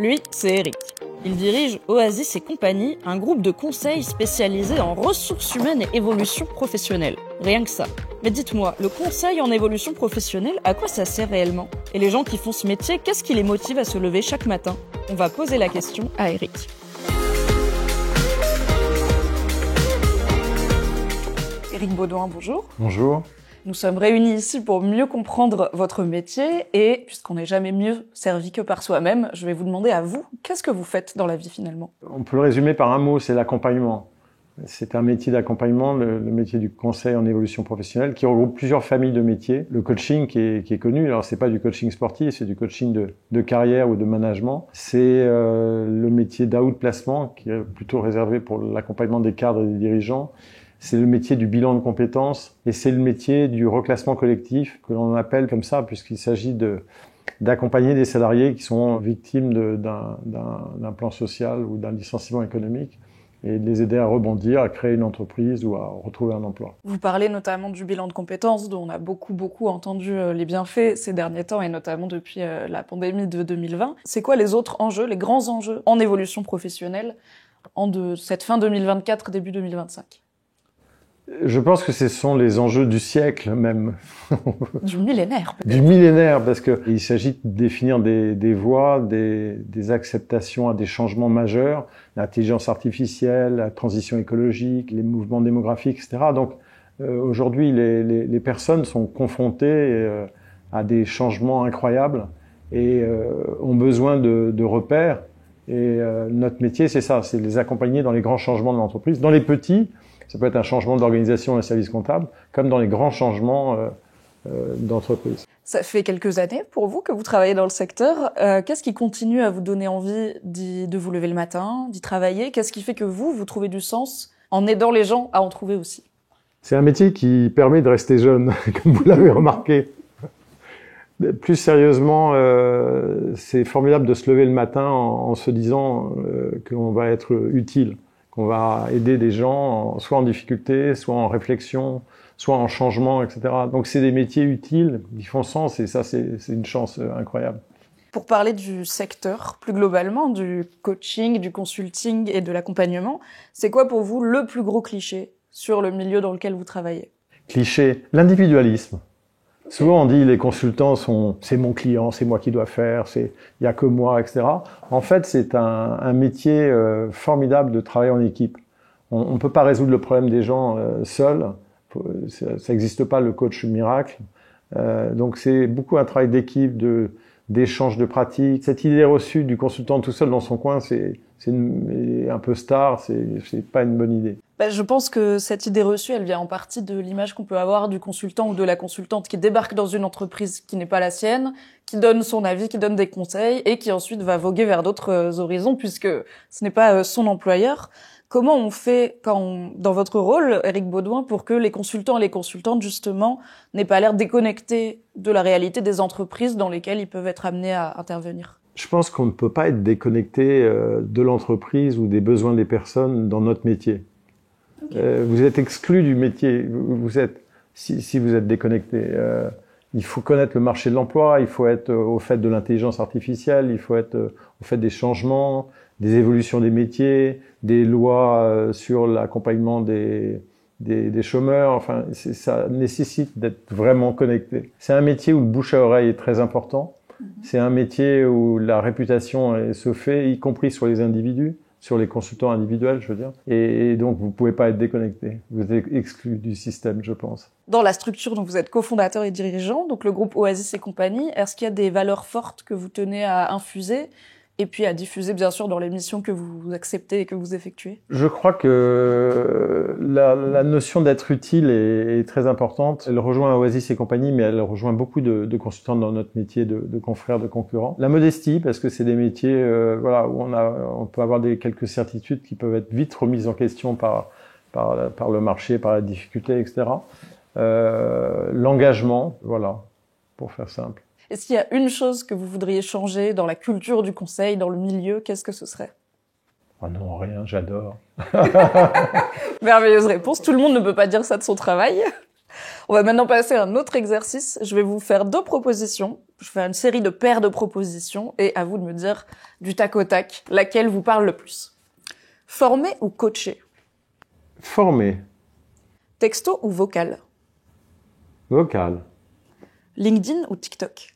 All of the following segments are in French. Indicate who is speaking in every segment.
Speaker 1: Lui, c'est Eric. Il dirige Oasis et compagnie, un groupe de conseil spécialisé en ressources humaines et évolution professionnelle. Rien que ça. Mais dites-moi, le conseil en évolution professionnelle, à quoi ça sert réellement? Et les gens qui font ce métier, qu'est-ce qui les motive à se lever chaque matin? On va poser la question à Eric. Eric Baudouin, bonjour.
Speaker 2: Bonjour.
Speaker 1: Nous sommes réunis ici pour mieux comprendre votre métier et, puisqu'on n'est jamais mieux servi que par soi-même, je vais vous demander à vous, qu'est-ce que vous faites dans la vie finalement?
Speaker 2: On peut le résumer par un mot, c'est l'accompagnement. C'est un métier d'accompagnement, le métier du conseil en évolution professionnelle, qui regroupe plusieurs familles de métiers. Le coaching qui est connu, alors c'est pas du coaching sportif, c'est du coaching de carrière ou de management. C'est le métier d'outplacement, qui est plutôt réservé pour l'accompagnement des cadres et des dirigeants. C'est le métier du bilan de compétences et c'est le métier du reclassement collectif que l'on appelle comme ça puisqu'il s'agit d'accompagner des salariés qui sont victimes d'un plan social ou d'un licenciement économique et de les aider à rebondir, à créer une entreprise ou à retrouver un emploi.
Speaker 1: Vous parlez notamment du bilan de compétences dont on a beaucoup entendu les bienfaits ces derniers temps et notamment depuis la pandémie de 2020. C'est quoi les autres enjeux, les grands enjeux en évolution professionnelle de cette fin 2024, début 2025?
Speaker 2: Je pense que ce sont les enjeux du siècle même.
Speaker 1: Du millénaire peut-être.
Speaker 2: Du millénaire, parce qu'il s'agit de définir des voies, des acceptations à des changements majeurs, l'intelligence artificielle, la transition écologique, les mouvements démographiques, etc. Donc aujourd'hui, les personnes sont confrontées à des changements incroyables et ont besoin de repères. Et notre métier, c'est ça, c'est de les accompagner dans les grands changements de l'entreprise. Dans les petits, ça peut être un changement d'organisation d'un service comptable, comme dans les grands changements d'entreprise.
Speaker 1: Ça fait quelques années pour vous que vous travaillez dans le secteur. Qu'est-ce qui continue à vous donner envie de vous lever le matin, d'y travailler? Qu'est-ce qui fait que vous trouvez du sens en aidant les gens à en trouver aussi?
Speaker 2: C'est un métier qui permet de rester jeune, comme vous l'avez remarqué. Plus sérieusement, c'est formidable de se lever le matin en se disant qu'on va être utile, qu'on va aider des gens, soit en difficulté, soit en réflexion, soit en changement, etc. Donc c'est des métiers utiles, qui font sens, et ça c'est une chance incroyable.
Speaker 1: Pour parler du secteur, plus globalement, du coaching, du consulting et de l'accompagnement, c'est quoi pour vous le plus gros cliché sur le milieu dans lequel vous travaillez?
Speaker 2: Cliché, l'individualisme. Souvent on dit les consultants c'est mon client, c'est moi qui dois faire, il y a que moi, etc. En fait c'est un métier formidable de travailler en équipe. On peut pas résoudre le problème des gens seul. Ça n'existe pas le coach miracle. Donc c'est beaucoup un travail d'équipe, d'échange de pratiques. Cette idée reçue du consultant tout seul dans son coin, c'est un peu star, c'est pas une bonne idée.
Speaker 1: Je pense que cette idée reçue, elle vient en partie de l'image qu'on peut avoir du consultant ou de la consultante qui débarque dans une entreprise qui n'est pas la sienne, qui donne son avis, qui donne des conseils et qui ensuite va voguer vers d'autres horizons puisque ce n'est pas son employeur. Comment on fait dans votre rôle, Eric Baudouin, pour que les consultants et les consultantes, justement, n'aient pas l'air déconnectés de la réalité des entreprises dans lesquelles ils peuvent être amenés à intervenir?
Speaker 2: Je pense qu'on ne peut pas être déconnecté de l'entreprise ou des besoins des personnes dans notre métier. Okay. Vous êtes exclu du métier. Si vous êtes déconnecté. Il faut connaître le marché de l'emploi, il faut être au fait de l'intelligence artificielle, il faut être au fait des changements, des évolutions des métiers, des lois sur l'accompagnement des chômeurs. Enfin, ça nécessite d'être vraiment connecté. C'est un métier où le bouche à oreille est très important. C'est un métier où la réputation se fait, y compris sur les individus, sur les consultants individuels, je veux dire. Et donc, vous pouvez pas être déconnecté. Vous êtes exclu du système, je pense.
Speaker 1: Dans la structure dont vous êtes cofondateur et dirigeant, donc le groupe Oasis et compagnie, est-ce qu'il y a des valeurs fortes que vous tenez à infuser et puis à diffuser, bien sûr, dans les missions que vous acceptez et que vous effectuez?
Speaker 2: Je crois que la notion d'être utile est très importante. Elle rejoint Oasis et compagnie, mais elle rejoint beaucoup de consultants dans notre métier, de confrères, de concurrents. La modestie, parce que c'est des métiers où on peut avoir quelques certitudes qui peuvent être vite remises en question par le marché, par la difficulté, etc. L'engagement, voilà, pour faire simple.
Speaker 1: Est-ce qu'il y a une chose que vous voudriez changer dans la culture du conseil, dans le milieu, qu'est-ce que ce serait?
Speaker 2: Oh non, rien, j'adore.
Speaker 1: Merveilleuse réponse. Tout le monde ne peut pas dire ça de son travail. On va maintenant passer à un autre exercice. Je vais vous faire 2 propositions. Je vais faire une série de paires de propositions et à vous de me dire du tac au tac laquelle vous parle le plus. Former ou coacher?
Speaker 2: Former.
Speaker 1: Texto ou vocal?
Speaker 2: Vocal.
Speaker 1: LinkedIn ou TikTok?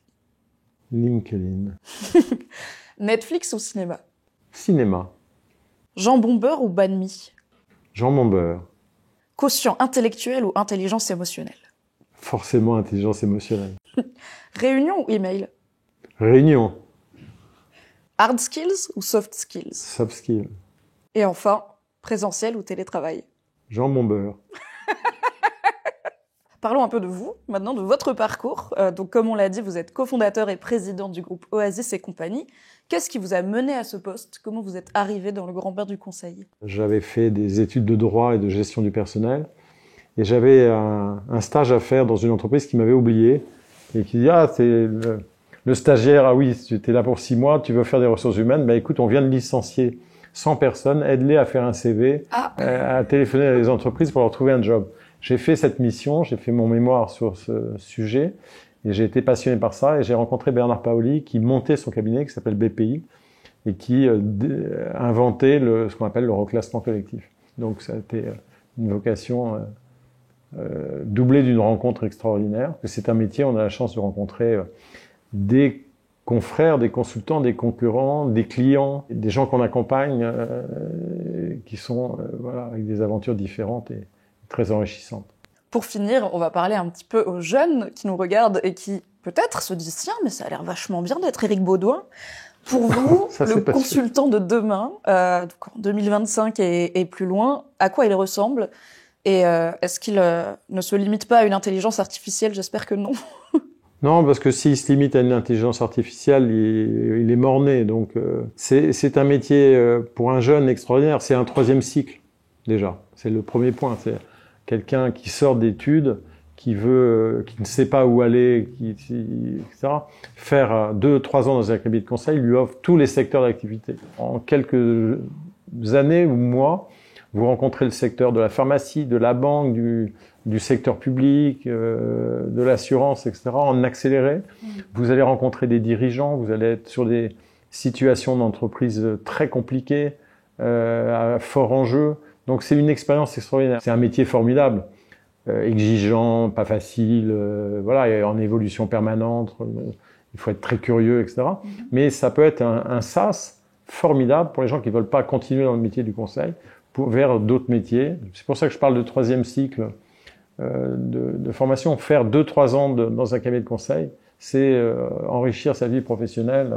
Speaker 2: LinkedIn.
Speaker 1: Netflix ou cinéma?
Speaker 2: Cinéma.
Speaker 1: Jambon beurre ou banh mi?
Speaker 2: Jambon beurre.
Speaker 1: Quotient intellectuel ou intelligence émotionnelle?
Speaker 2: Forcément intelligence émotionnelle.
Speaker 1: Réunion ou email?
Speaker 2: Réunion.
Speaker 1: Hard skills ou soft skills?
Speaker 2: Soft skill.
Speaker 1: Et enfin, présentiel ou télétravail?
Speaker 2: Jambon beurre.
Speaker 1: Parlons un peu de vous, maintenant de votre parcours. Donc comme on l'a dit, vous êtes cofondateur et président du groupe Oasis et compagnie. Qu'est-ce qui vous a mené à ce poste? Comment vous êtes arrivé dans le grand bain du conseil?
Speaker 2: J'avais fait des études de droit et de gestion du personnel et j'avais un stage à faire dans une entreprise qui m'avait oublié et qui dit « Ah, c'est le stagiaire, ah oui, tu étais là pour 6 mois, tu veux faire des ressources humaines, bah écoute, on vient de licencier 100 personnes, aide-les à faire un CV, à téléphoner à des entreprises pour leur trouver un job. » J'ai fait cette mission, j'ai fait mon mémoire sur ce sujet et j'ai été passionné par ça et j'ai rencontré Bernard Paoli qui montait son cabinet qui s'appelle BPI et qui inventait ce qu'on appelle le reclassement collectif. Donc ça a été une vocation doublée d'une rencontre extraordinaire. C'est un métier, on a la chance de rencontrer des confrères, des consultants, des concurrents, des clients, des gens qu'on accompagne qui sont voilà, avec des aventures différentes et très enrichissante.
Speaker 1: Pour finir, on va parler un petit peu aux jeunes qui nous regardent et qui peut-être se disent « Tiens, mais ça a l'air vachement bien d'être Éric Baudouin ». Pour vous, le consultant de demain, donc en 2025 et plus loin, à quoi il ressemble? Et est-ce qu'il ne se limite pas à une intelligence artificielle? J'espère que non.
Speaker 2: Non, parce que s'il se limite à une intelligence artificielle, il est mort-né. Donc c'est un métier pour un jeune extraordinaire. C'est un 3e cycle déjà. C'est le premier point. C'est quelqu'un qui sort d'études, qui ne sait pas où aller, etc. Faire 2-3 ans dans un cabinet de conseil lui offre tous les secteurs d'activité. En quelques années ou mois, vous rencontrez le secteur de la pharmacie, de la banque, du secteur public, de l'assurance, etc. En accéléré, vous allez rencontrer des dirigeants, vous allez être sur des situations d'entreprise très compliquées, à fort enjeu. Donc c'est une expérience extraordinaire. C'est un métier formidable, exigeant, pas facile, voilà, et en évolution permanente. Il faut être très curieux, etc. Mais ça peut être un sas formidable pour les gens qui veulent pas continuer dans le métier du conseil, vers d'autres métiers. C'est pour ça que je parle de 3e cycle de formation. Faire 2-3 ans dans un cabinet de conseil, c'est enrichir sa vie professionnelle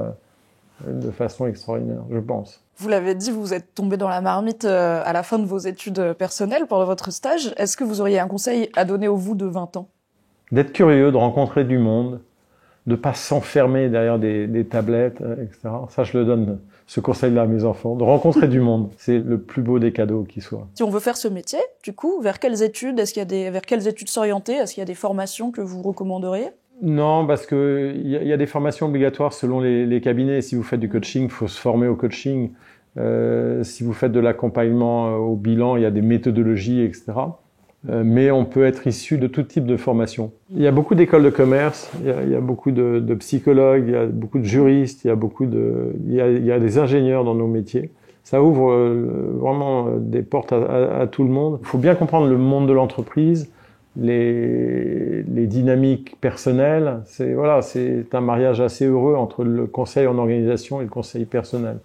Speaker 2: de façon extraordinaire, je pense.
Speaker 1: Vous l'avez dit, vous êtes tombé dans la marmite à la fin de vos études personnelles pendant votre stage. Est-ce que vous auriez un conseil à donner au vous de 20 ans?
Speaker 2: D'être curieux, de rencontrer du monde, de pas s'enfermer derrière des tablettes, etc. Ça, je le donne, ce conseil-là à mes enfants, de rencontrer du monde. C'est le plus beau des cadeaux qui soit.
Speaker 1: Si on veut faire ce métier, du coup, vers quelles études? Vers quelles études s'orienter? Est-ce qu'il y a des formations que vous recommanderiez?
Speaker 2: Non, parce que il y a des formations obligatoires selon les cabinets. Si vous faites du coaching, il faut se former au coaching. Si vous faites de l'accompagnement au bilan, il y a des méthodologies, etc. Mais on peut être issu de tout type de formation. Il y a beaucoup d'écoles de commerce, il y a beaucoup de psychologues, il y a beaucoup de juristes, il y a des ingénieurs dans nos métiers. Ça ouvre vraiment des portes à tout le monde. Il faut bien comprendre le monde de l'entreprise, les dynamiques personnelles. C'est un mariage assez heureux entre le conseil en organisation et le conseil personnel.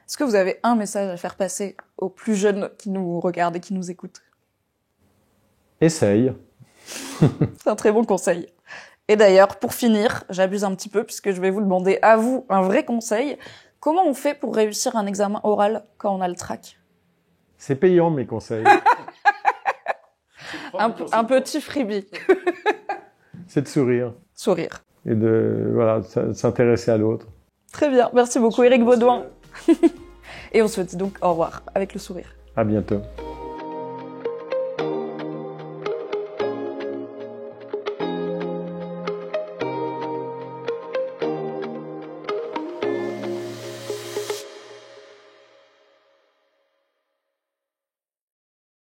Speaker 1: Est-ce que vous avez un message à faire passer aux plus jeunes qui nous regardent et qui nous écoutent?
Speaker 2: Essaye.
Speaker 1: C'est un très bon conseil. Et d'ailleurs, pour finir, j'abuse un petit peu puisque je vais vous demander à vous un vrai conseil. Comment on fait pour réussir un examen oral quand on a le trac?
Speaker 2: C'est payant, mes conseils.
Speaker 1: Un petit freebie.
Speaker 2: C'est de sourire.
Speaker 1: Sourire.
Speaker 2: Et de s'intéresser à l'autre.
Speaker 1: Très bien. Merci beaucoup, Éric Baudouin. Et on se dit donc au revoir avec le sourire.
Speaker 2: À bientôt.